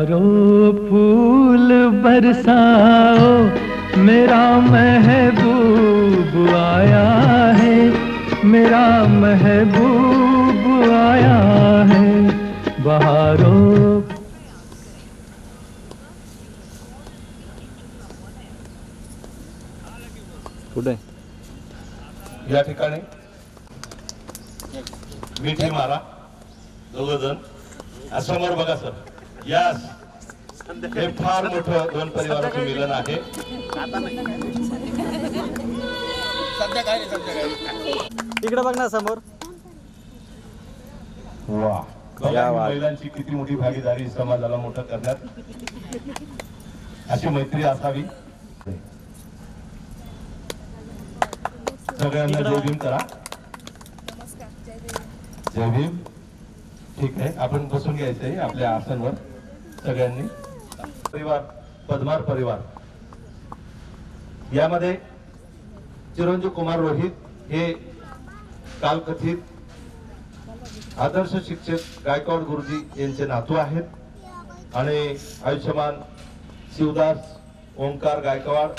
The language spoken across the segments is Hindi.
बहारों फूल बरसाओ, मेरा महबूब आया है, मेरा महबूब आया है। बहारों कुठे या ठिकाणी मिठी मारा दोघजण. समोर बघा सर. यास हे फार मोठं दोन परिवाराचं मिलन आहे. इकडे बघ ना समोर. वा, बघा महिलांची किती मोठी भागीदारी समाजाला मोठं करण्यात. अशी मैत्री असावी. सगळ्यांना जय भीम करा. जय भीम. ठीक आहे, आपण बसून घ्यायचंय आपल्या आसनवर सगळ्यांनी. परिवार पद्मार परिवार यामध्ये चिरंजीव कुमार रोहित हे कालकथित आदर्श शिक्षक गायकवाड गुरुजी यांचे नातू आहेत आणि आयुष्यमान शिवदास ओंकार गायकवाड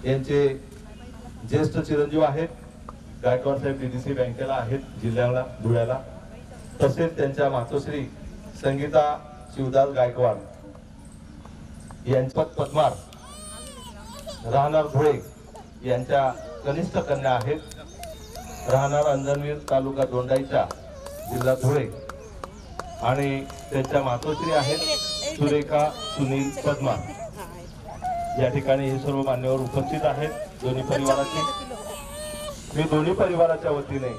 यांचे ज्येष्ठ चिरंजीव आहेत. गायकवाड साहेब डीडीसी बँकेला आहेत जिल्ह्याला धुळ्याला. तसेच त्यांच्या मातोश्री संगीता शिवदास गायकवाड यांच्या पद्मार राहणार धुळे यांच्या कनिष्ठ कन्या आहेत. राहणार अंजनवीर तालुका दोंडाईचा जिल्हा धुळे आणि त्यांच्या मातोश्री आहेत सुरेखा सुनील पद्मार. या ठिकाणी हे सर्व मान्यवर उपस्थित आहेत दोन्ही परिवाराचे. मी दोन्ही परिवाराच्या वतीने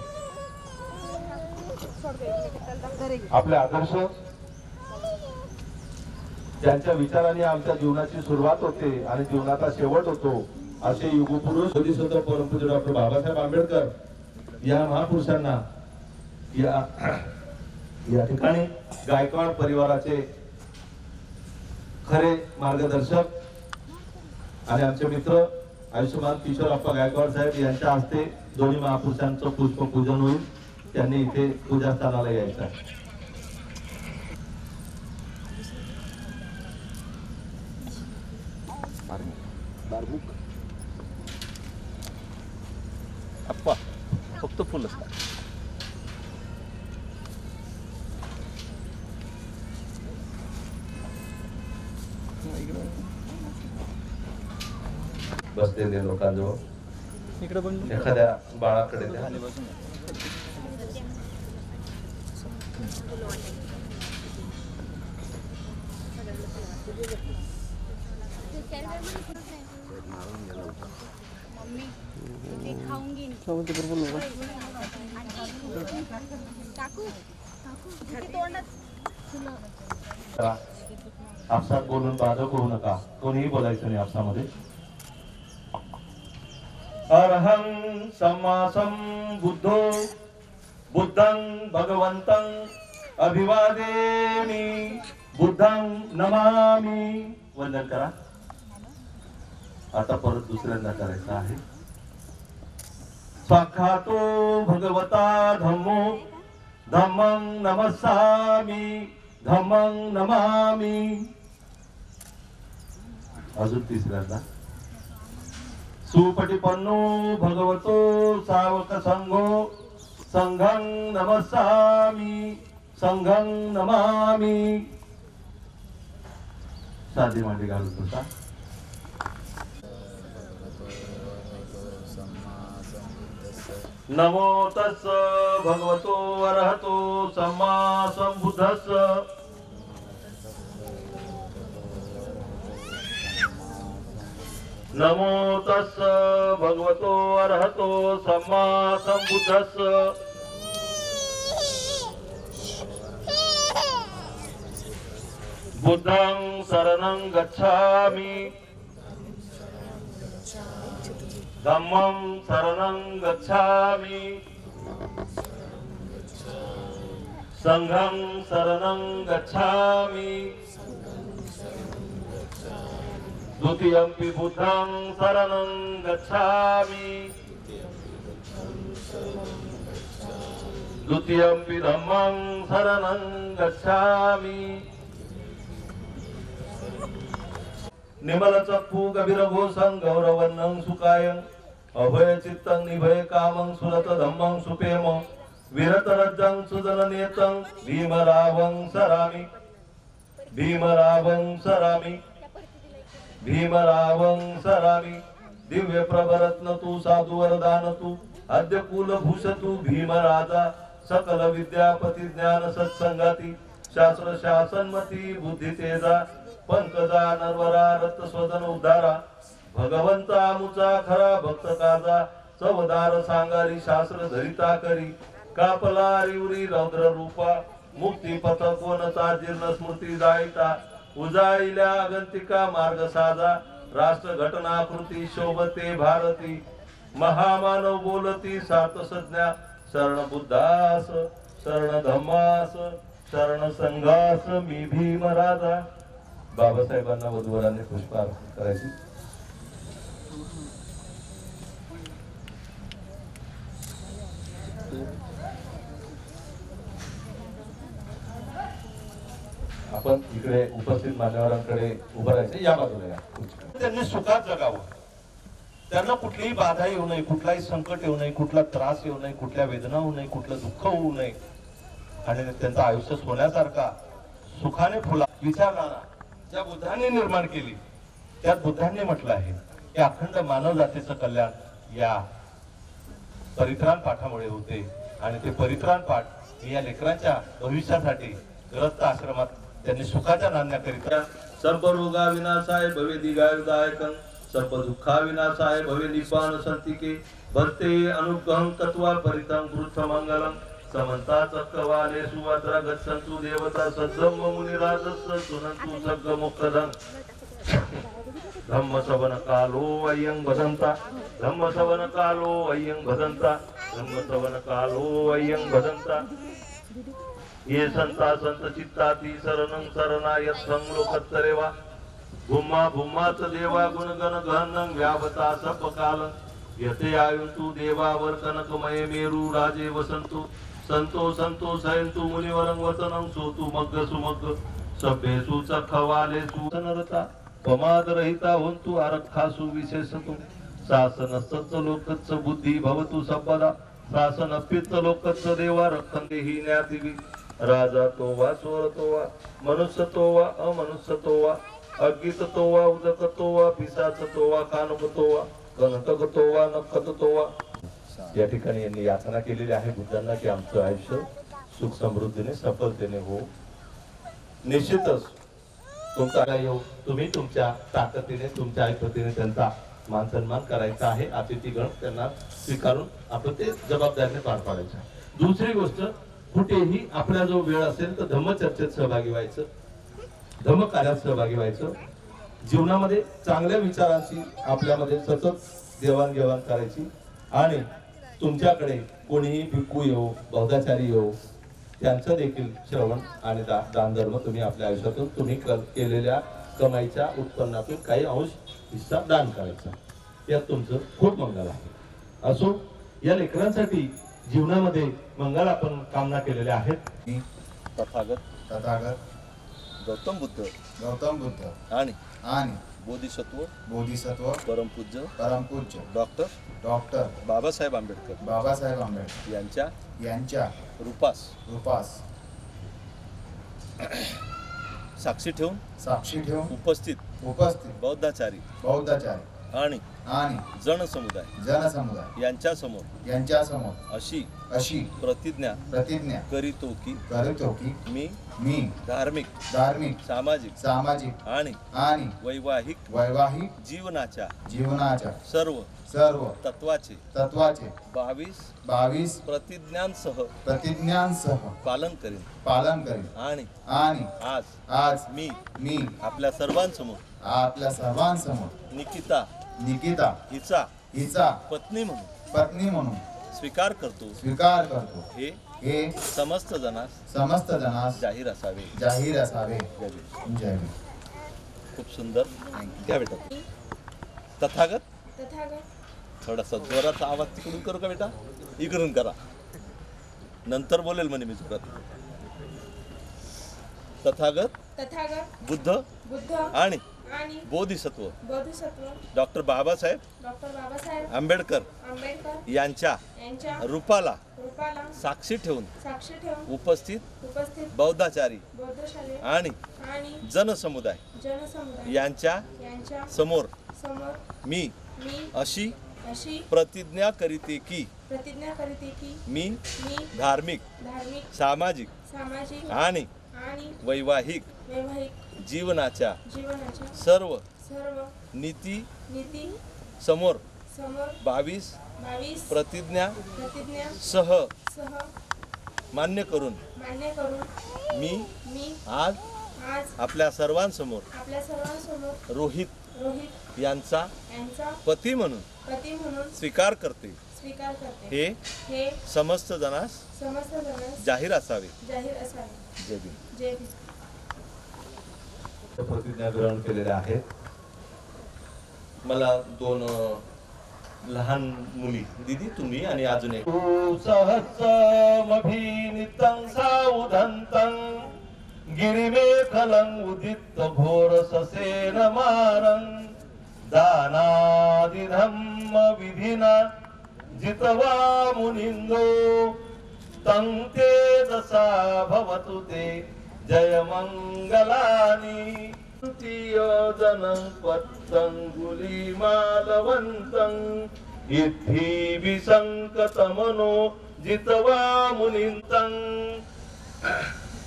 आपले आदर्श ज्यांच्या विचाराने आमच्या जीवनाची सुरुवात होते आणि जीवनाचा शेवट होतो असे युगपुरुष स्वतः परमपूज्य डॉक्टर बाबासाहेब आंबेडकर या महापुरुषांना या ठिकाणी गायकवाड परिवाराचे खरे मार्गदर्शक आणि आमचे मित्र आयुष्यमान किशोरप्पा गायकवाड साहेब यांच्या हस्ते दोन्ही महापुरुषांचं पुष्पपूजन होईल. त्यांनी इथे पूजास्थानाला यायचं आहे. अप्पा फक्त फुल असतात. बसलेले लोकांजवळ इकडे पण एखाद्या बाळाकडे द्या. आपसात बोलून बाधक होऊ नका. कोणीही बोलायचं नाही आपसामध्ये. अरहं सम्मा संबुद्धो बुद्धं भगवन्तं अभिवादेमि बुद्धं नमामि. वंदन करा. आता परत दुसऱ्यांदा करायचं आहे. साक्षातो भगवता धम्मो धम्मं नमस्सामि धम्मं नमामि. अजून तिसऱ्यांदा. सुपटिपन्नो भगवतो सावक संघो संघं नमस्सामि संघं नमामि. साधी मांडी घालून बसा. नमो तस्स भगवतो अरहतो सम्मा संबुद्धस्स. नमो तस्स भगवतो अरहतो सम्मा संबुद्धस्स. बुद्धं शरणं गच्छामि धम्मं शरणं गच्छामि संघं शरणं गच्छामि. द्वितीयंपि बुद्धं शरणं गच्छामि द्वितीयंपि धम्मं शरणं गच्छामि निमल चक्षु कबीर घोषं गौरवन्नं सुकायं अभय चित्तं निभय कामं सुरत धम्मं सुपेम विरत रज्जं सुजननेतं भीमरावं सरामि भीमरावं सरामि भीमरावं सरामि दिव्य प्रभरत्न तू साधु वरदान तू आद्य कुलभूष तू भीमराजा सकल विद्यापती ज्ञान सत्संगाती शास्त्र शासनमती बुद्धी तेजा पंकजा नरवरा रत स्वदन उद्धारा भगवंता मुचा खरा भक्त काजा चवदार सांगारी शास्त्र धरिता करी कापला रिवरी रौद्र रूपा मुक्ती पथ कोणचा जीर्ण स्मृती जायता उजाईल्या आगंतिका मार्ग साजा राष्ट्र घटना कृती शोभते भारती महामानव बोलती सार्थ संज्ञा शरण बुद्धास शरण धम्मास शरण संघास मी भीमराजा. बाबासाहेबांना वधूवरांनी पुष्पहार करायची. आपण इकडे उपस्थित मान्यवरांकडे उभं राहायचं. या बाजूला या. त्यांनी सुखात जगावं. त्यांना कुठलीही बाधा येऊ नये, कुठलाही संकट येऊ नये, कुठला त्रास येऊ नये, कुठल्या वेदना होऊ नये, कुठलं दुःख होऊ नये आणि त्यांचं आयुष्य सोन्यासारखा सुखाने फुला. विचारधारा ज्या बुद्धाने निर्माण केली त्यात बुद्धांनी म्हटलं आहे की अखंड मानव जातीचं कल्याण या परित्राण पाठामुळे होते आणि ते परित्राण पाठ या लेकरांच्या भविष्यासाठी ग्रस्त आश्रमात त्यांनी सुखाच्या नांदण्याकरिता सर्व रोगा विनाशाय भवे दीर्घायुदायकं सर्व दुःखा विनाशाय भवे निपान संतिके भक्ते अनुग्रहं तत्वा परितं कृष्ण मंगलम समंता चक्रवाले सुवात्रा गच्छन्तु देवता सद्धम्म मुनिराजस्य सुनन्तु सग्ग मोक्षदं धम्म सवन कालो अयं भदन्ता धम्म सवन कालो अयं भदन्ता धम्म सवन कालो अयं भदन्ता. ये संता संत चित्ताती शरणं शरणायत्थं लोकत्तरेवा भूमा भूमाच देवा गुणगण गहनं व्यावता सपकाल यते आयुंतु देवावर कनकमय मेरू राजे वसंतु संतो संतो सयंतु मुनिवरं वचनं सोतु मग्ग सुमग्ग सभ्येषु चखवालेषु नरता प्रमादरहिता होन्तु आरक्षासु विशेषतु शासनस्तच्च लोकच्च बुद्धि भवतु सर्वदा शासनप्यच्च लोकच्च देवा रक्षन्ते हि न्यातिवि राजा तो वा स्वर तो वा मनुष्य तो वा अमनुष्य तो वा अज्ञित तो वा उदक तो वा पिशाच तो वा कानक तो वा गणटक तो वा नखत तो वा. या ठिकाणी यांनी याचना केलेली आहे बुद्धांना की आमचं आयुष्य सुख समृद्धीने सफलतेने हो. निश्चितच तुमचा येऊ तुम्ही तुमच्या ताकदीने तुमच्या ऐपतीने त्यांचा मान सन्मान करायचा आहे. अतिथीगण त्यांना स्वीकारून आपण ते जबाबदारीने पार पाडायचं. दुसरी गोष्ट कुठेही आपला जो वेळ असेल तर धम्मचर्चेत सहभागी व्हायचं, धम्मकार्यात सहभागी व्हायचं. जीवनामध्ये चांगल्या विचारांची आपल्यामध्ये सतत देवाणघेवाण करायची आणि तुमच्याकडे कोणीही भिक्खू येऊ बौद्धाचारी येऊ त्यांचं देखील श्रवण आणि दान धर्म तुम्ही आपल्या आयुष्यातून तुम्ही केलेल्या कमाईच्या उत्पन्नातून काही अंश हिस्सा दान करायचा. यात तुमचं खूप मंगल आहे. असो या लेकरांसाठी जीवनामध्ये मंगल आपण कामना केलेल्या आहेत. तथागत गौतम बुद्ध आणि आणि बोधिसत्व परमपूज्य डॉक्टर बाबासाहेब आंबेडकर यांच्या रूपास साक्षी ठेवून उपस्थित बौद्धाचारी आणि जनसमुदाय यांच्या समोर अशी प्रतिज्ञा करीतो की मी धार्मिक सामाजिक आणि वैवाहिक जीवनाच्या सर्व तत्वाचे 22 प्रतिज्ञांसह पालन करेन आणि आज मी आपल्या सर्वांसमोर निकिता हिचा पत्नी म्हणून स्वीकार करतो हे समस्त जनास जाहीर असावे. खूप सुंदर. घ्या बेटा. तथागत थोडासा जोराचा आवाज तिकडून करू का बेटा? इकडून करा, नंतर बोलेल म्हणे मी जोरात. तथागत बुद्ध बुद्ध आणि आणि बोधिसत्व बोधिसत्व डॉक्टर बाबासाहेब डॉक्टर बाबासाहेब आंबेडकर आंबेडकर यांच्या यांच्या रूपाला रूपाला साक्षी ठेवून साक्षी ठेवून उपस्थित बौद्धाचारी बौद्धशाले आणि आणि जनसमुदाय जनसमुदाय यांच्या समोर मी अशी अशी प्रतिज्ञा करीते की प्रतिज्ञा करते की मी मी धार्मिक सामाजिक आणि वैवाहिक जीवनाच्या सर्व नीती समोर 22 प्रतिज्ञा सह मान्य करून मी आज आपल्या सर्वांसमोर रोहित यांचा पती म्हणून स्वीकार करते हे समस्त जणांस जाहीर असावे. जय भीम. प्रतिज्ञा ग्रहण केलेल्या आहेत. मला 2 लहान मुली दीदी तुम्ही आणि अजून एक सहस्रमभिनितं साउदन्तं गिरिमेखलं उदित घोर ससेन मारं दानादिधम्म विधिना जितवा मुनिंदो तं ते दशा भवतु ते जय मंगलानि तृतीयजनं पत्तंगुली मालवन्तं इत्थि विसंकतमनो जितवा मुनिन्तं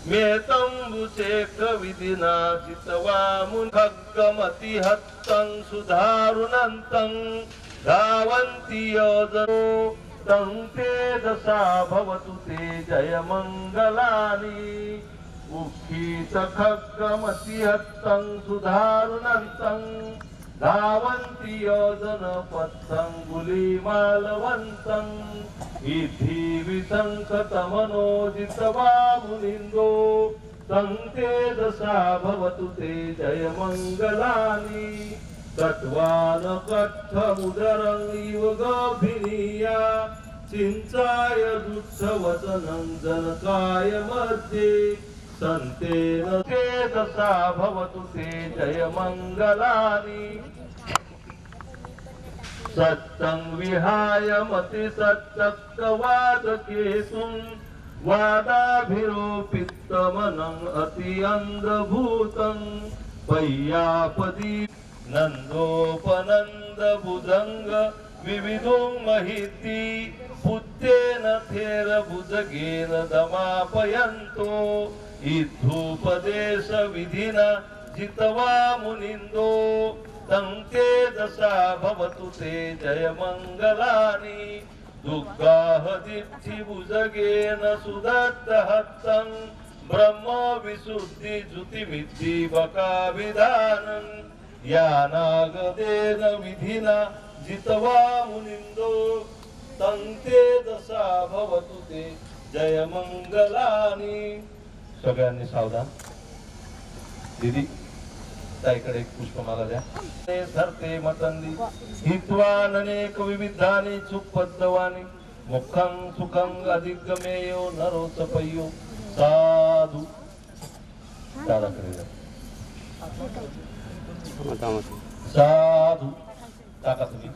मेतंबुचेक विधिना जितवा मुखगमति हत्तं सुधारुनन्तं धावन्ति योजनो तं ते दशा भवतु ते जय मंगलानि उक्खित खड्गमति हत्तं सुधारुनन्तं धावन्ति योजन पत्तंगुली मालवन्तं इति विसंकतमनो जितवा मुनिन्दो तं ते दशा भवतु ते जय मंगलानि कट्वान कट्ठमुदरं इव गभिनीया चिंचाय दुःखवचनं जनकाय मध्ये संतेन ते दशा भवतु ते जय मंगलानि सत्यं विहाय मति सत्यक्तवादकेतुं वादाभिरोपितमनं अति अंधभूतं पय्यापदी नंदोपनंद भुजंग विविधुं महिती पुत्तेन थेर भुजगेन दमापयन्तो इद्धूपदेश विधिना जितवा मुनिन्दो तं ते दशा भवतु ते जय मंगलानि दुग्गाहदित्थि भुजगेन सुदत्तहत्तं ब्रह्म विशुद्धि ज्युतिमिद्धि बकाभिधानं यानागदेन विधिना जितवा मुनिन्दो तं ते दशा भवतु ते जय मंगलानि. सगळ्यांनी सावधान. दीदी ताईकडे एक पुष्पमाला द्या. धरते मतंदी हित्वा अनेक विविधानि चुप्पद्दवानि मुखं सुखं अधिगमेयो नरोत्सपयो साधु दादाकडे द्या. साधू टाका तुम्ही.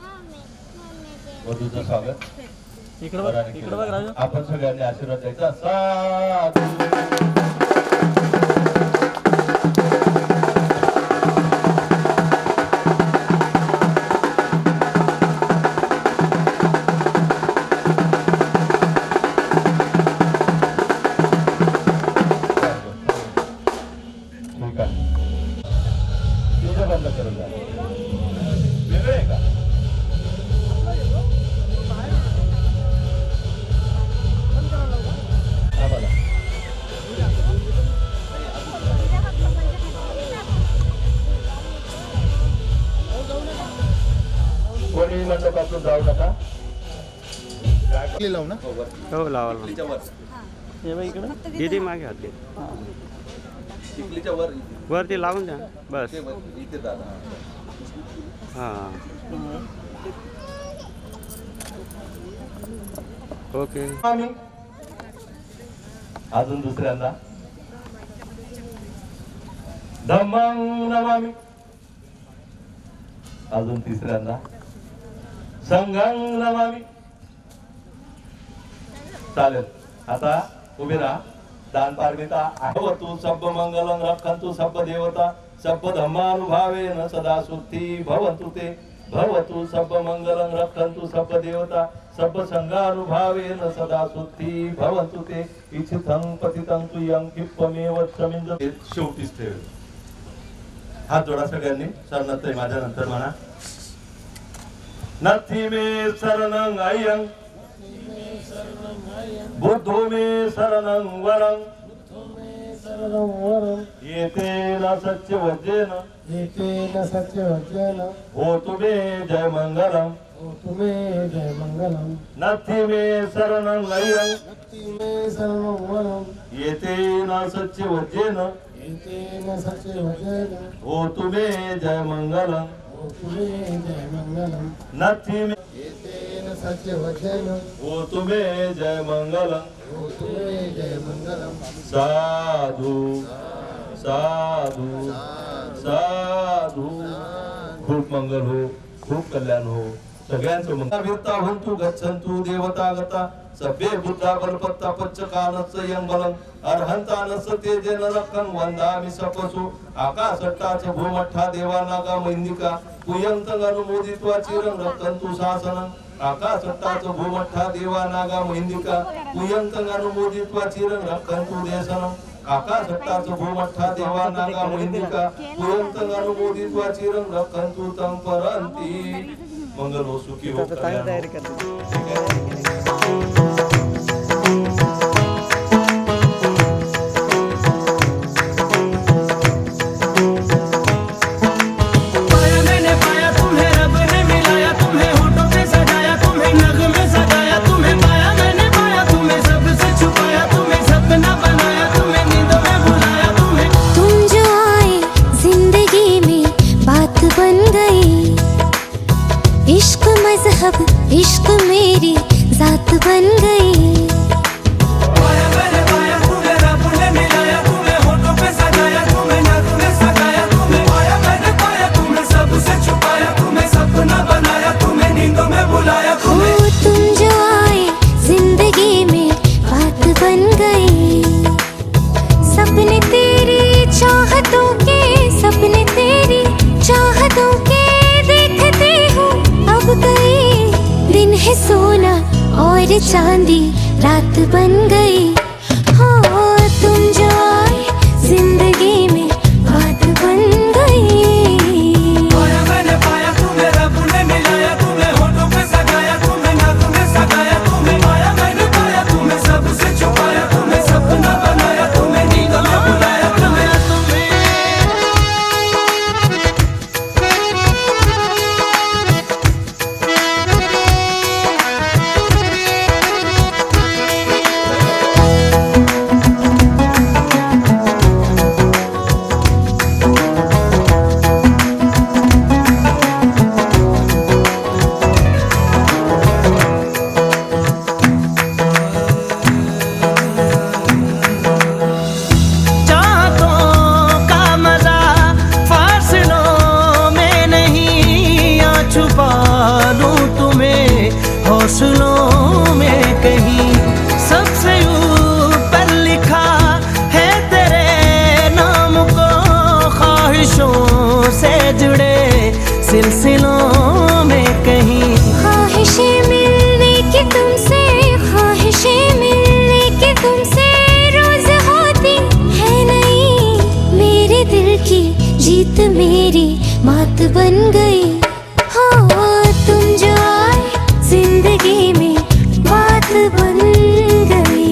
वधूचं स्वागत. आपण सगळ्यांनी आशीर्वाद द्यायचा. साधू. बंद करून द्या. वेगळं आहे का? कोणी मंडपातून जाऊ नका. लावू ना. हो लावा. दीदी मागे हात चिखलीच्या वर वरती लावून द्या बस. इथे दादा. हां ओके. अजून दुसऱ्यांदा धम्मं नमामि. अजून तिसऱ्यांदा संघं नमामि. चालेल. आता उभे राहा. दान पारमिता भवतु सब मंगलं रक्षन्तु सब देवता सब धर्मानुभावेन सदा सुखी भवन्तु ते. भवतु सब मंगलं रक्षन्तु सब देवता सब संघानुभावेन सदा सुखी भवन्तु ते. इच्छितं पतितं तुयं किप्पमेव क्षमिंज. शेवटीच ठेव. हात जोडा सगळ्यांनी. शरणत्तय माझ्या नंतर म्हणा. नथी मे शरणं अयं बुद्धो मे शरणं वरं येतेन सत्यवचनेन होतु मे जय मंगलम. नथी मे शरणं अयं येतेन सत्यवचनेन होतु मे जय मंगलम. नथी मे होतु मे जय मंगलम. साधु साधु साधू. खूप मंगल हो. खूप कल्याण हो. सगळ्यांचं मंगल. हंतु गच्छन्तु देवतागता सभ्ये बुद्धा बलपत्ता पच्चकानस्य यंबलं अर्हंतानस्य तेजेन रक्षं वंदामि सपसु. आकाशट्टाच भूमठ्ठा देवानागा मैंदिका कुयंतं अनुमोदित्वा चिरं रक्षन्तु शासनं. आकाशट्टाच भूमठ्ठा देवानागा मैंदिका कुयंतं अनुमोदित्वा चिरं रक्षन्तु देशनं. आकाशट्टाच भूमठ्ठा देवानागा मैंदिका कुयंतं अनुमोदित्वा चिरं रक्षन्तु तं परन्ति. मंगल हो. सुखी हो. इश्क मेरी जात बन गई. तुम जो आए जिंदगी में बात बन गई. सपने तेरी चाहतों के सपने तेरी चाहतों के देखते हो अब गई. दिन है सोना और चांदी रात बन गई. हो तुम जो आए जिंदगी में बात बन गई. हौसलों में कहीं सबसे ऊपर लिखा है तेरे नाम को. ख्वाहिशों से जुड़े सिलसिलों में कहीं ख्वाहिशें मिलने की तुमसे ख्वाहिशें मिलने की तुमसे रोज होती है नहीं. मेरे दिल की जीत मेरी मात बन गई. हो तुम जो आए जिंदगी में बात बन गई.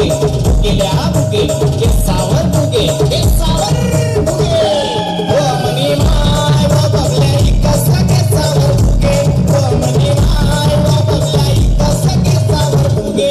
बुके बुकेल्या बुके बुके सावर बुके बुके सावर बुके ओ मनी माय ओ बबल्या इकस के सावर बुके ओ मनी माय ओ बबल्या इकस के सावर बुके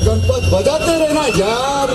गणपत बजाते रहना यार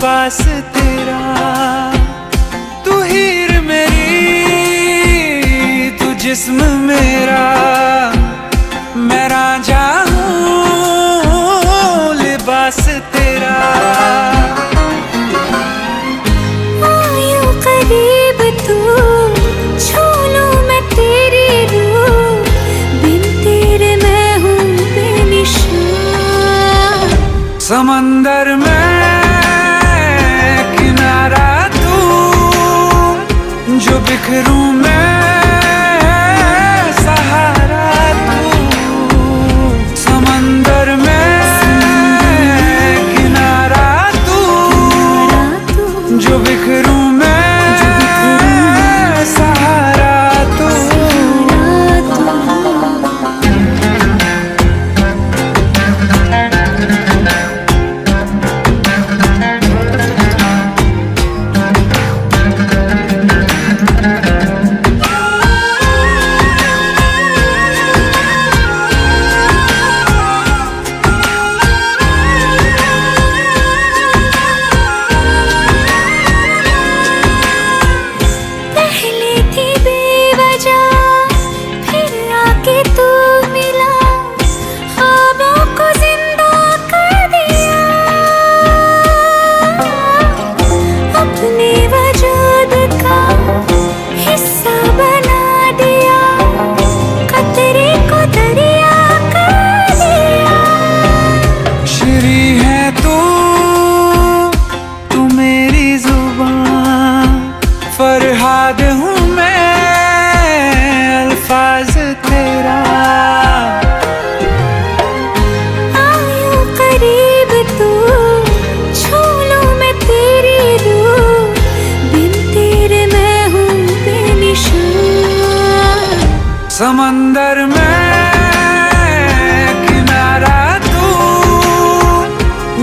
पास तेरा, तू हीर मेरी, तू जिस्म मेरा, मैं रांझा हूँ लिबास तेरा। आयो करीब तू, छू लूं मैं तेरी रूह, बिन तेरे मैं हूँ बेनिशान। समंदर में किनारा तू, जो बिखरूं मैं सहारा तू। समंदर में किनारा तू, जो बिखरूं मैं सहारा तू। पहले थी बेवजह फिर आके तू मिला, ख्वाबों को जिंदा कर दिया, अपने वजूद का हिस्सा बना दिया, कतरे को दरिया कर दिया। श्री है तू मेरी जुबान, फरहाद हूँ मैं अल्फाज तेरा। आयूं करीब तू, छू लूं मैं तेरी रूह, बिन तेरे मैं हूँ बेनिशान। समंदर में किनारा तू,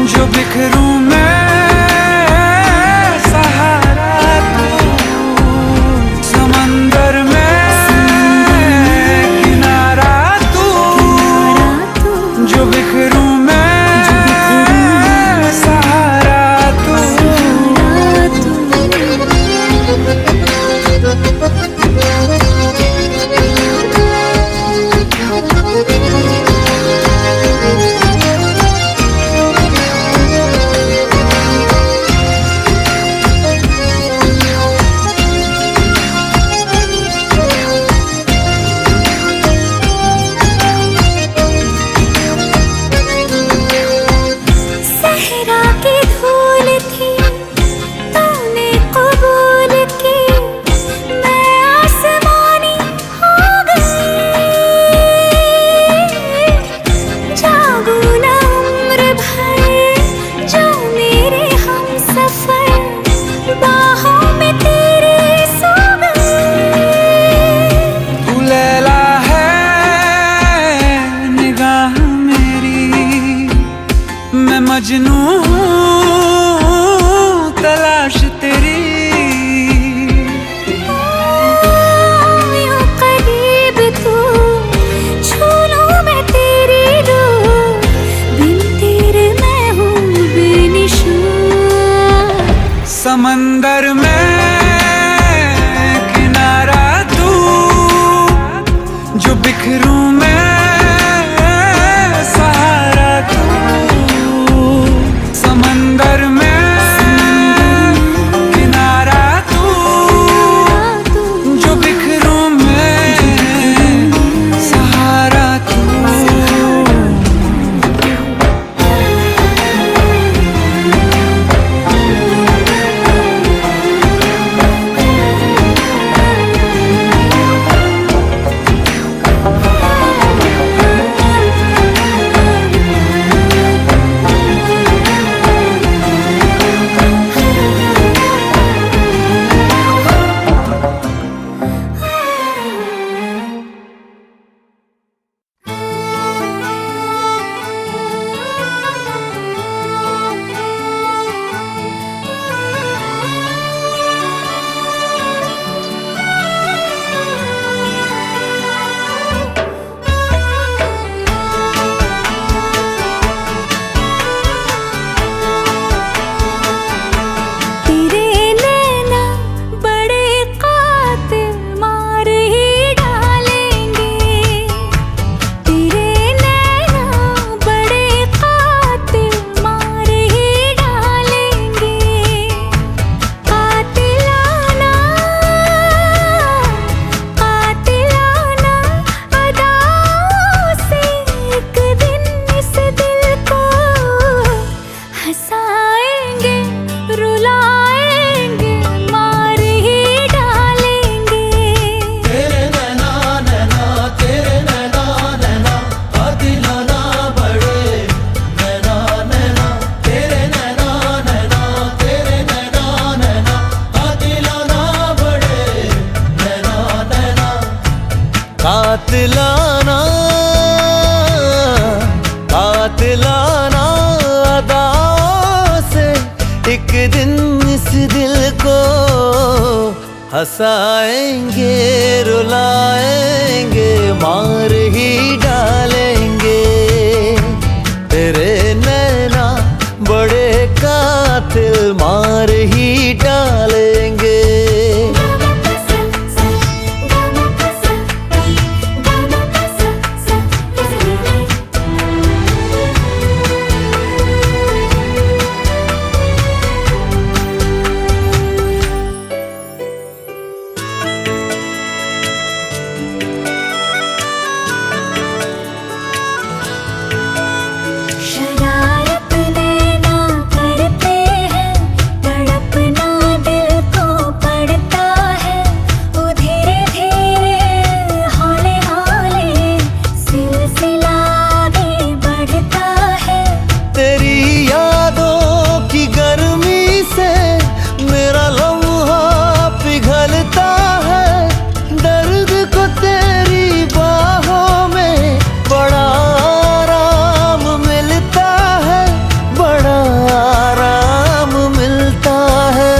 जो बिखरूं मैं सहारा तू। समंदर में किनारा तू, जो बिखरूं मैं सहारा तू। सहरा की धूल थी तूने कबूल की, मैं आसमानी हो गई। जागू ना उम्र भर जो मेरे हम सफर, बाहों में तेरे सो गई। तू लैला है निगाह मेरी, मैं मजनू हूँ तलाश तेरी। यूं करीब तू, छू लूं मैं तेरी रूह, बिन तेरे मैं हूँ बेनिशान। समंदर में किनारा तू, जो बिखरूं मैं सहारा तू। समंदर में किनारा तू, जो बिखरूं मैं सहारा तू। हंसाएंगे रुलाएंगे मार ही डालेंगे तेरे नैना बड़े कातिल मार ही डालेंगे शरारत नैना करते हैं तड़पना दिल को पड़ता है वो धीरे धीरे हौले हौले सिलसिला आगे बढ़ता है तेरी यादों की गर्मी से मेरा लम्हा पिघलता है दर्द को तेरी बाहों में बड़ा आराम मिलता है बड़ा आराम मिलता है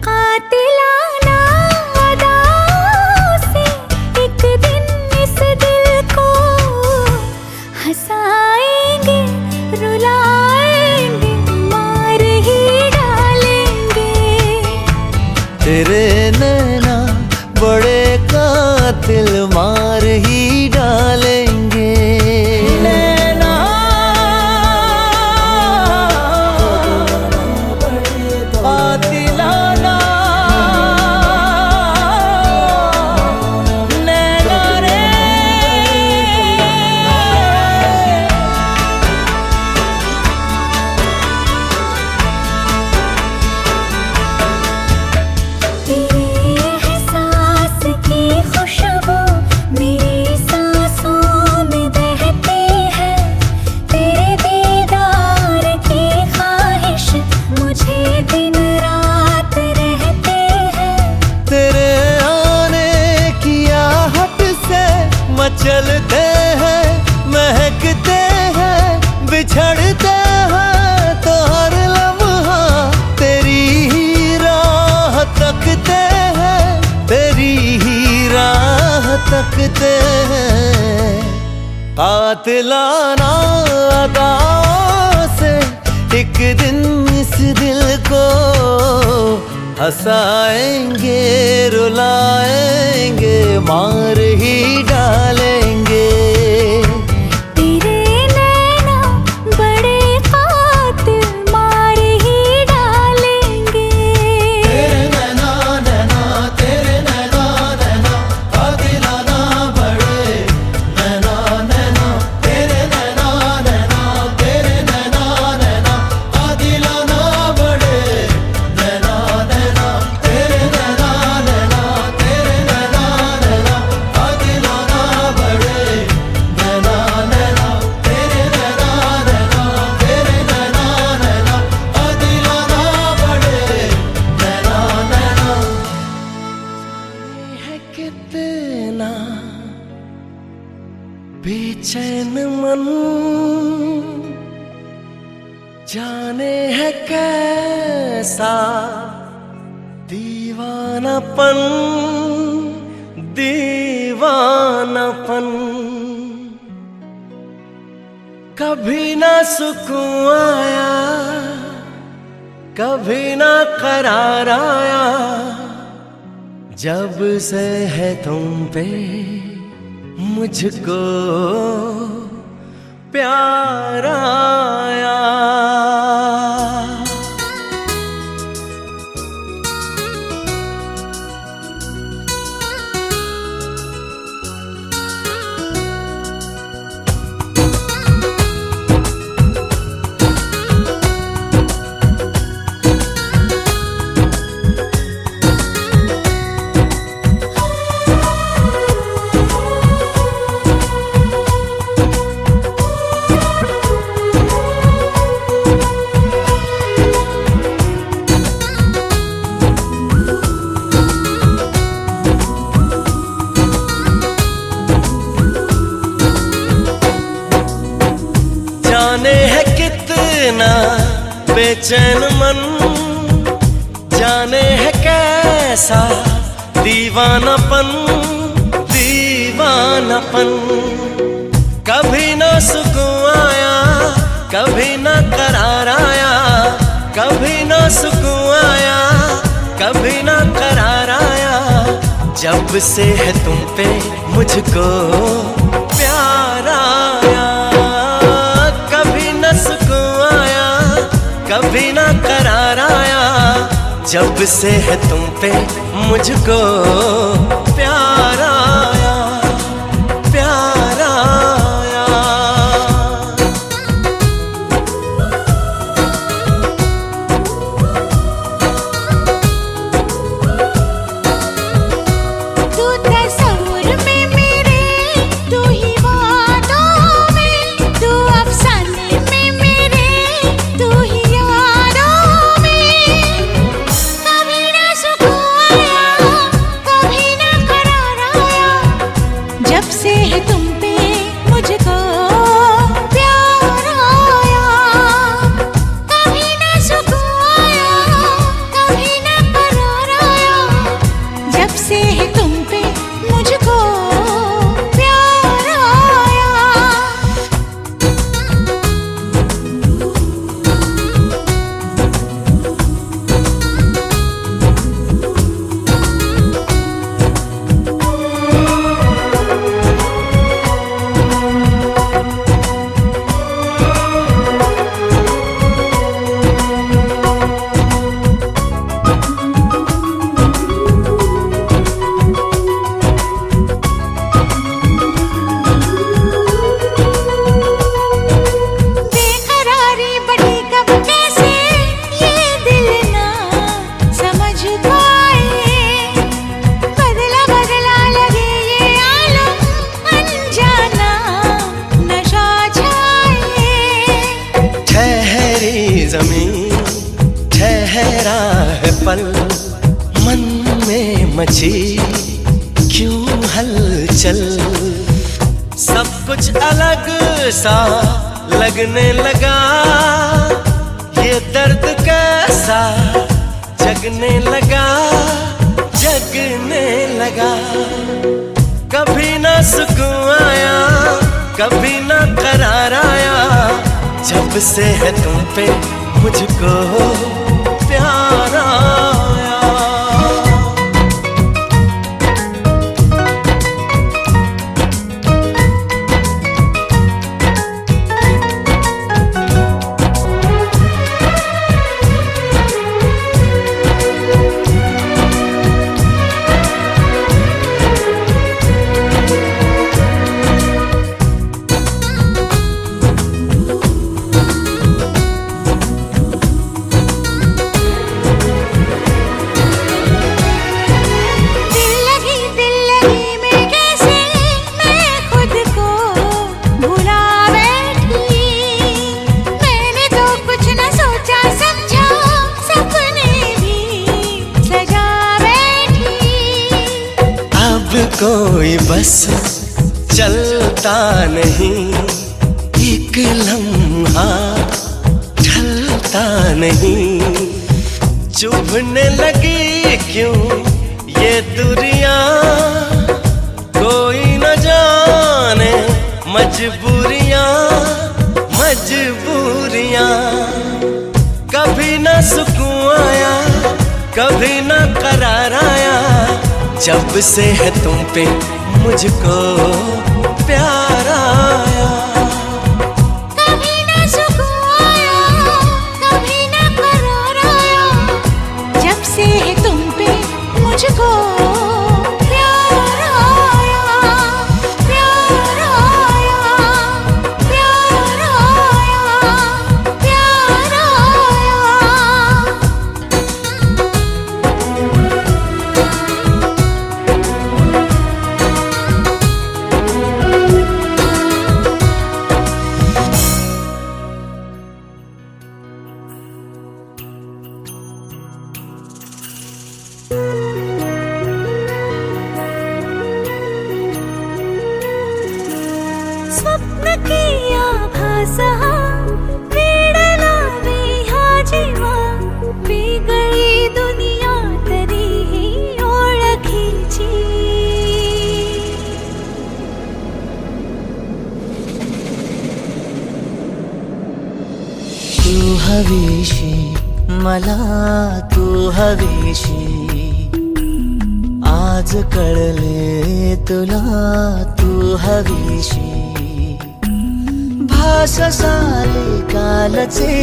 कातिलाना अदाओं से एक दिन इस दिल को हंसाएंगे रुलाएंगे मार ही डालेंगे तेरे नैना बड़े कातिल मार ही डालेंगे नैना कातिलाना नैना रे तेरे एहसास की खुशबू मेरी सांसों में बहती है तेरे दीदार की ख्वाहिश मुझे दिन रात रहते हैं तेरे आने की आहट से मचलते हैं महकते हैं बिछड़ते हैं तो हर लम्हा तेरी ही राह तकते हैं तेरी ही राह तकते हैं कातिलाना अदाओं से एक दिन इस दिल को हंसाएंगे रुलाएंगे मार ही डालेंगे तेरे नैना बड़े कातिल मार ही डालेंगे तेरे नैना नैना तेरे नैना नैना कातिलाना बड़े नैना नैना तेरे नैना नैना तेरे नैना नैना कातिलाना बड़े नैना नैना तेरे नैना नैना तेरे नैना नैना कातिलाना बड़े नैना नैना तेरे नैना नैना तेरे नैना नैना कातिलाना बड़े नैना नैना है कितना बेचैन मन जाने है कैसा दीवानापन दीवानापन कभी ना सुकून आया कभी ना करार आया जब से है तुम पे मुझको प्यार आया जाने है कितना बेचैन मन जाने है कैसा कैसा दीवानापन दीवानापन। कभी ना सुकून आया कभी ना करार आया, कभी ना सुकून आया कभी ना करार आया। जब से है तुम पे मुझको प्यार आया, कभी ना सुकून आया कभी ना करार आया। जब से है तुम पे मुझको प्यार आया प्यार आया। तू तस्वीर में मेरे, तू ही वादों में, तू अफसाने में मेरे, तू ही यादों में। कभी ना सुकून आया कभी ना करार आया। जब से है तुम पे मुझको प्यार आया। कभी ना सुकून आया कभी ना करार आया। जब से है तुम पे मुझको प्यार आया। बेकरारी बढ़ी कब कैसे ये दिल ना समझ पाए। बदला बदला लगे ये आलम अनजाना नशा छाए। ठहरी जमीन ठहरा है पल, मन में मची क्यों हलचल। सब कुछ अलग सा लगने लगा, ये दर्द कैसा जगने लगा जगने लगा। कभी ना सुकून आया कभी ना करार आया। जब से है तुम पे मुझको प्यार आया। दिल लगी में कैसे मैं खुद को भुला बैठी। मैंने तो कुछ न सोचा समझा, सपने भी सजा बैठी। अब कोई बस चलता नहीं, एक लम्हा ढलता नहीं। चुभने लगी क्यों ये दूरियां, कोई न जाने मजबूरियां मजबूरियां। कभी ना सुकून आया कभी ना करार आया। जब से है तुम पे मुझको प्यार आया। कभी ना सुकून आया कभी ना करार आया। जब से है तुम पे मुझको प्यार आया प्यार आया प्यार आया प्यार आया। मला तू हवीशी. आज कळले तुला तू हवीशी. भास साले कालचे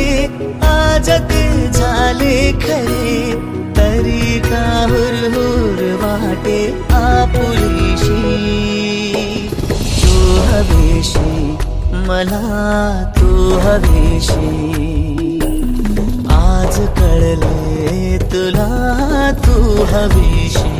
आज ते झाले खरे. तरी का हुरहुर वाटे आपुलीशी. तू हवीशी मला तू हवीशी. आज कळले तुला तू हवीशी.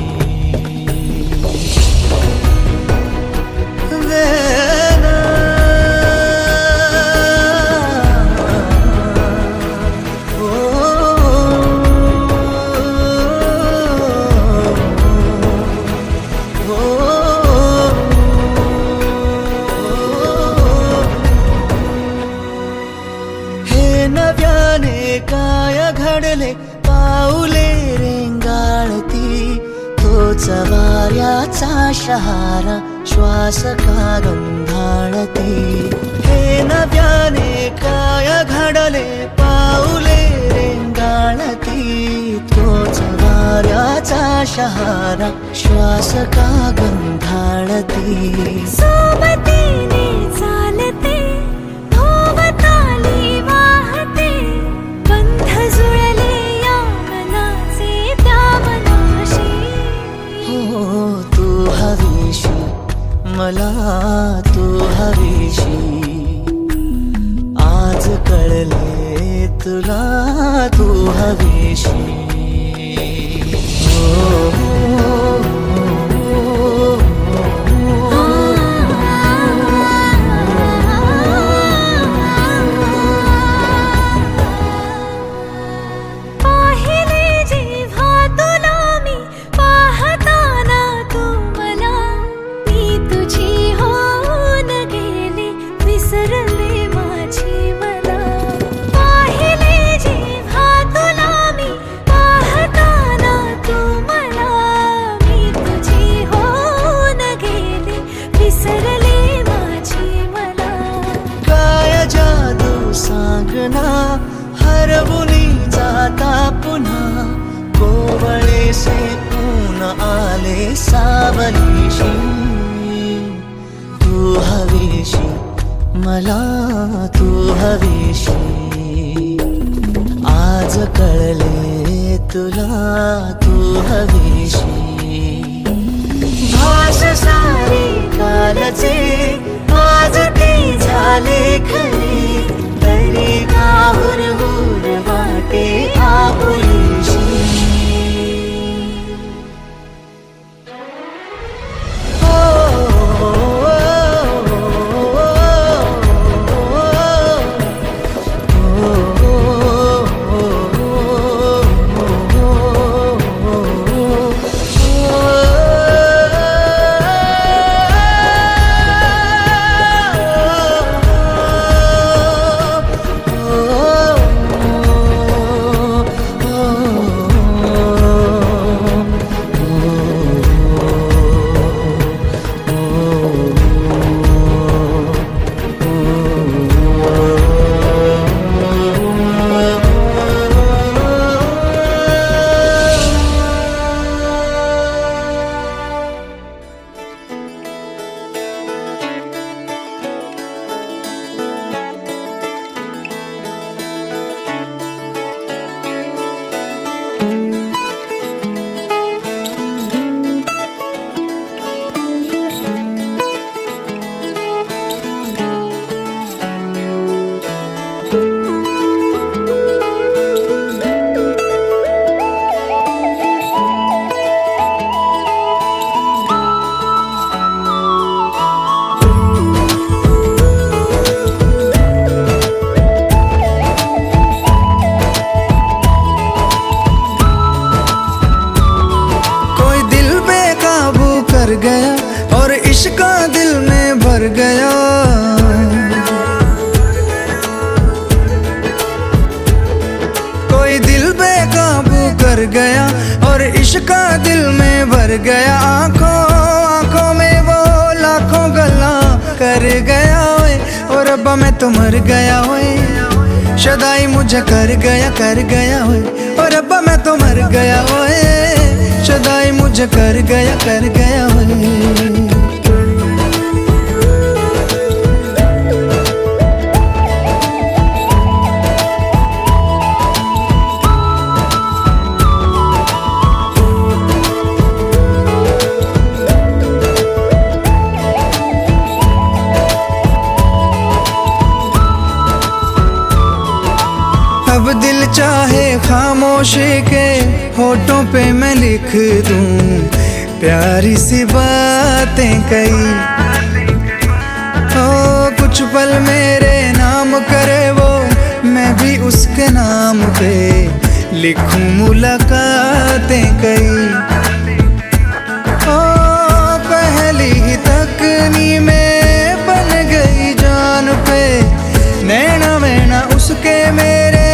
काय घडले पाऊले रेंगाळती. तोच वाऱ्याचा शहारा श्वास का गंधाळती. हे नव्याने काय घडले पाऊले रेंगाळती. तोच वाऱ्याचा शहारा श्वास का गंधाळती. सोबतीने चालते भोवताली वाहते. बंध जुळले या मनाचे त्या मनाशी. हो तू हवीशी मला तू हवीशी. आज कळले तुला तू हवीशी. हरवुनी जाता पुन्हा कोवळे से ऊन आले सावलीशी. तू हवीशी मला तू हवीशी. आज कळले तुला तू हवीशी. भास सारे कालचे आज ते झाले खरे. तरी का हुरहुर वाटे आपुलीशी. गया। कोई दिल बेकाबू कर गया और इश्क दिल में भर गया। आंखों आंखों में वो लाखों गल्ला कर गया ओए, और रब्बा मैं तो मर गया ओए। शदाई मुझे कर गया ओए और रब्बा मैं तो मर गया ओए शदाई मुझे कर गया ओए अब दिल चाहे खामोशी के होठों पे मैं लिख दूं प्यारी सी बातें कई ओ कुछ पल मेरे नाम करे वो मैं भी उसके नाम पे लिखूं मुलाकातें कई ओ पहली ही तकनी में बन गई जान पे नैना मैना उसके मेरे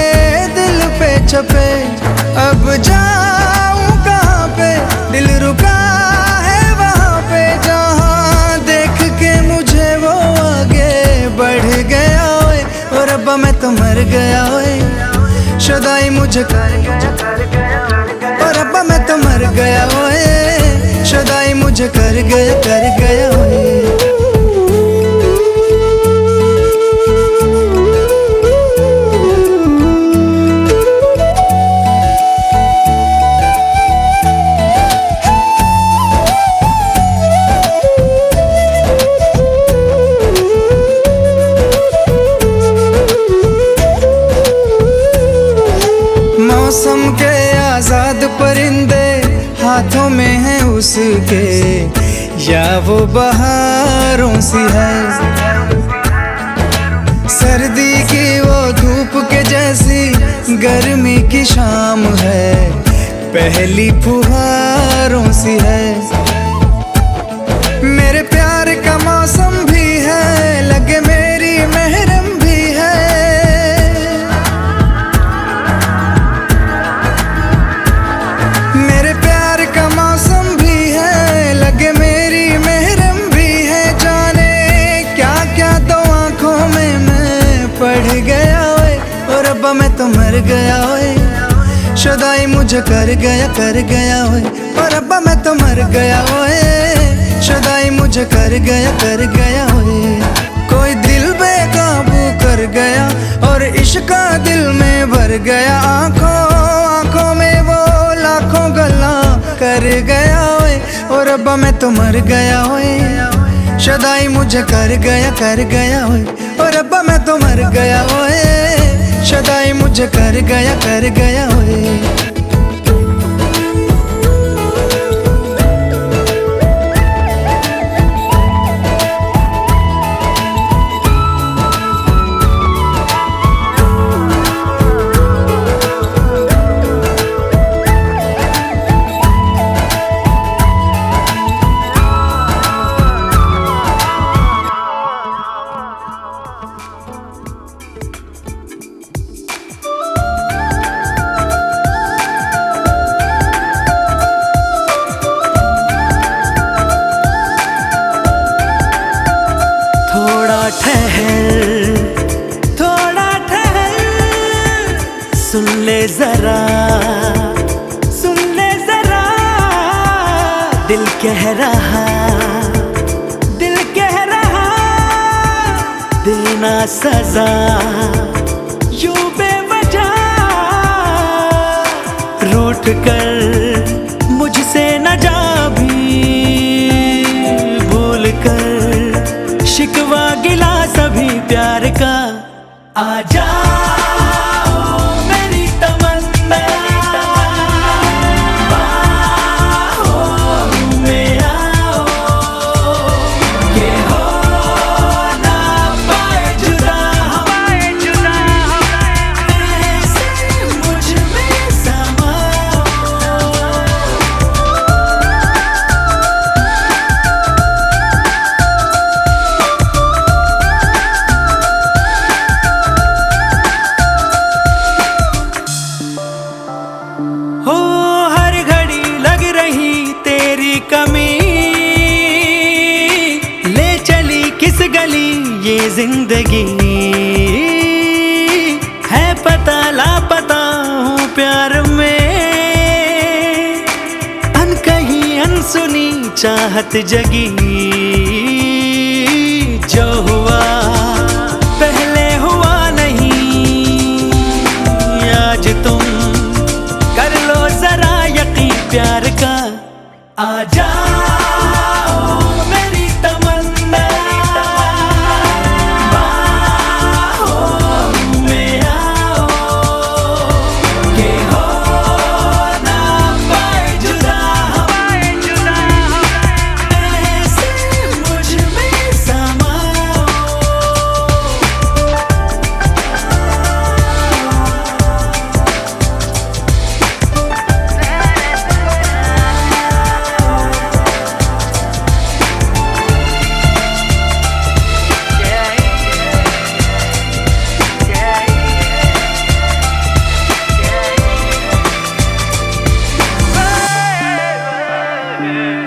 छपे अब जाऊं कहाँ पे दिल रुका है वहाँ पे जहाँ देख के मुझे वो आगे बढ़ गया ओए और रब्बा मैं तो मर गया ओए शदाई मुझे कर गया और रब्बा मैं तो मर गया ओए शदाई मुझे कर गया ओए मौसम के आजाद परिंदे हाथों में है उसके या वो बहारों सी है सर्दी की वो धूप के जैसी गर्मी की शाम है पहली फुहारों सी है मेरे प्यार का मौसम भी है लगे मेरी महरम भी है मेरे प्यार का मौसम भी है लगे मेरी महरम भी है जाने क्या क्या तो आंखों में मैं पढ़ गया ओए और रब्बा मैं तो मर गया ओए शदाई मुझे कर गया ओए और रब्बा मैं तो मर गया ओए शदाई मुझे कर गया ओए कोई दिल बेकाबू कर गया और इश्क का दिल में भर गया आंखों में वो लाखों गल्ला कर गया ओए और रब्बा मैं तो मर गया ओए शदाई मुझे कर गया ओए और रब्बा मैं तो मर गया ओए शदाई मुझे कर गया ओए थोड़ा ठहर सुन ले जरा दिल कह रहा देना सजा यूं बेवजह रूठ कर मुझसे न जा भी भूल कर शिकवा गिला सभी प्यार का आ जाओ मेरी तमन्ना बाहों में आओ ये हो ना पाए जुदा ऐसे मुझ में समाओ हो हर घड़ी लग रही तेरी कमी ले चली किस गली ये जिंदगी है चाहत जगी, जो हुआ पहले हुआ नहीं। आज तुम कर लो जरा यकीन प्यार का, आ जाओ मेरी तमन्ना, बाहों में आओ के हो ना पाए जुदा, ऐसे मुझ में समाओ।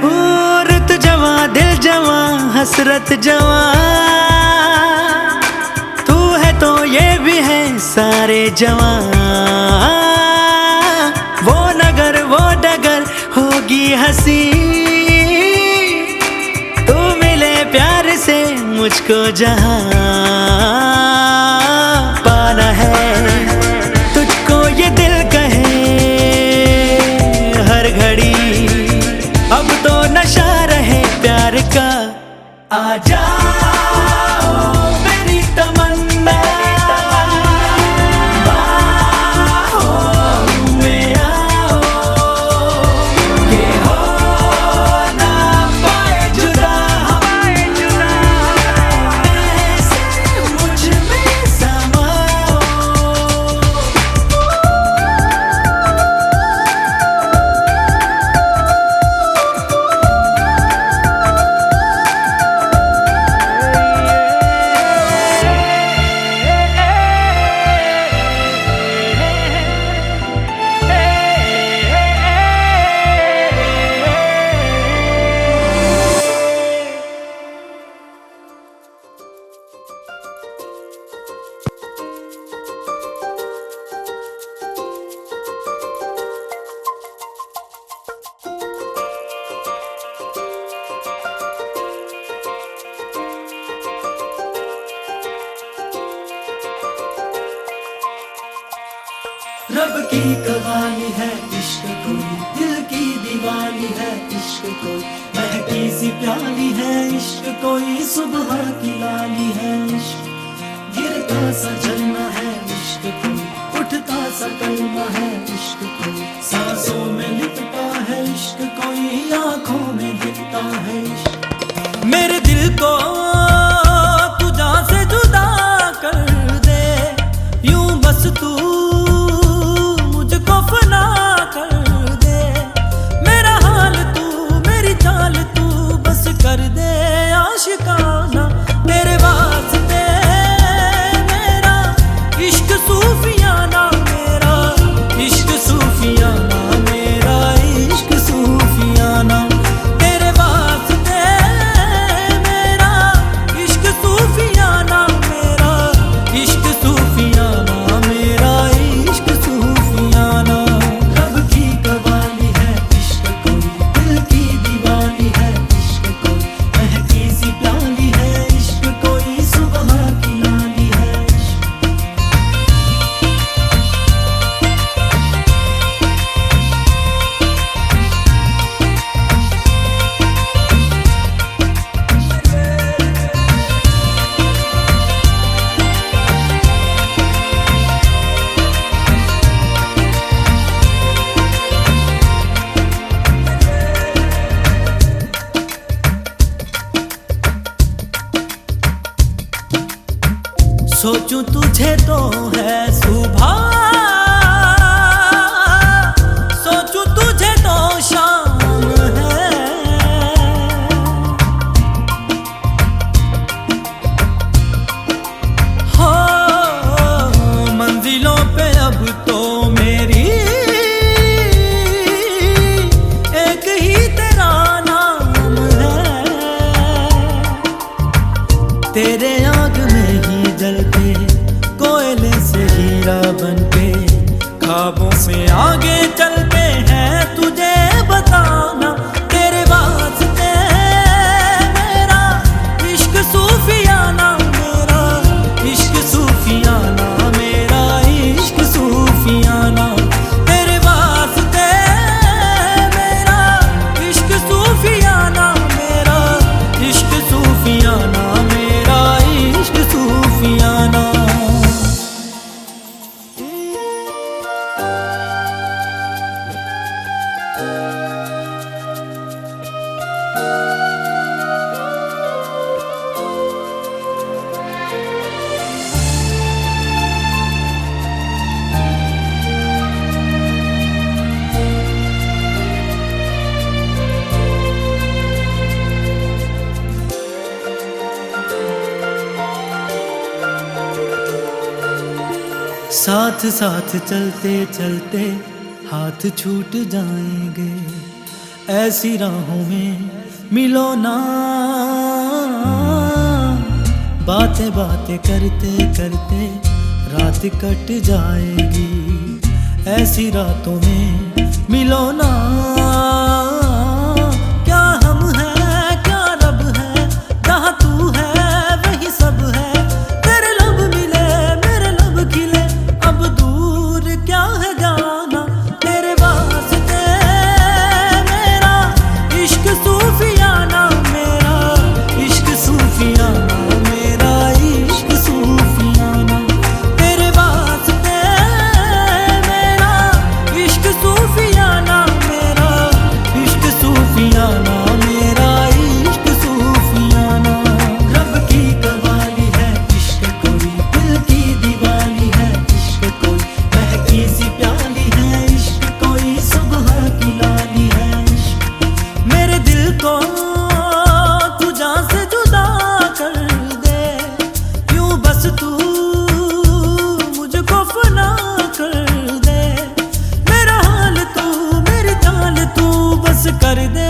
औरत जवां दिल जवां हसरत जवां, तू है तो ये भी है सारे जवां। वो नगर वो डगर होगी हंसी, तू मिले प्यार से मुझको जहां पाना है। तुझको ये दिल कहे हर घड़ी, अब तो नशा रहे प्यार का, आ जाओ मेरी तमन्ना, बाहों में आओ के हो ना पाए जुदा, ऐसे मुझ में समाओ। रब की कवाली है इश्क कोई, दिल की दीवानी है इश्क कोई, महकी सी प्याली है इश्क कोई, सुबह की लाली है इश्क, गिरता सा झरना है इश्क कोई, उठता सा कलमा है इश्क कोई, सांसों में लिपटा है इश्क कोई, आंखों में दिखता है इश्क। मेरे दिल को तू जान से जुदा कर दे, यूं बस तू मुझको फना कर दे, मेरा हाल तू मेरी चाल तू बस कर दे आशिकाना, तेरे वास्ते मेरा इश्क सूफियाना, मेरा इश्क सूफियाना, मेरा इश्क सूफियाना, तेरे वास्ते मेरा इश्क सूफियाना, मेरा इश्क सूफियाना, मेरा इश्क सूफियाना। रब की कवाली है इश्क कोई, दिल की दीवानी है इश्क कोई, महकी सी प्याली है इश्क कोई, सुबह की लाली है इश्क। सोचूं तुझे तो है सुबह, सोचूं तुझे तो शाम है, हो मंजिलों पे अब तो मेरी एक ही तेरा नाम है, तेरे आग में ही जलते कोयले से ही साथ साथ चलते चलते हाथ छूट जाएंगे, ऐसी राहों में मिलो ना। बातें बातें करते करते रात कट जाएगी, ऐसी रातों में मिलो ना। क्या हम हैं क्या रब है, जहाँ तू है वही सब है। तेरे लब मिले मेरे लब खिले, अब दूर क्या है जाना। तेरे वास्ते मेरा इश्क सूफियाना, मेरा इश्क सूफियाना, मेरा इश्क सूफियाना। तेरे वास्ते मेरा इश्क सूफियाना, मेरा इश्क सूफियाना, मेरा इश्क सूफियाना। रब की कवाली है इश्क कोई, दिल की दीवानी है इश्क कोई, महकी सी प्याली है इश्क कोई, सुबह की लाली है इश्क। मेरे दिल को तू जान से जुदा कर दे, यूं बस तू मुझको फना कर दे। मेरा हाल तू मेरी चाल तू बस कर दे।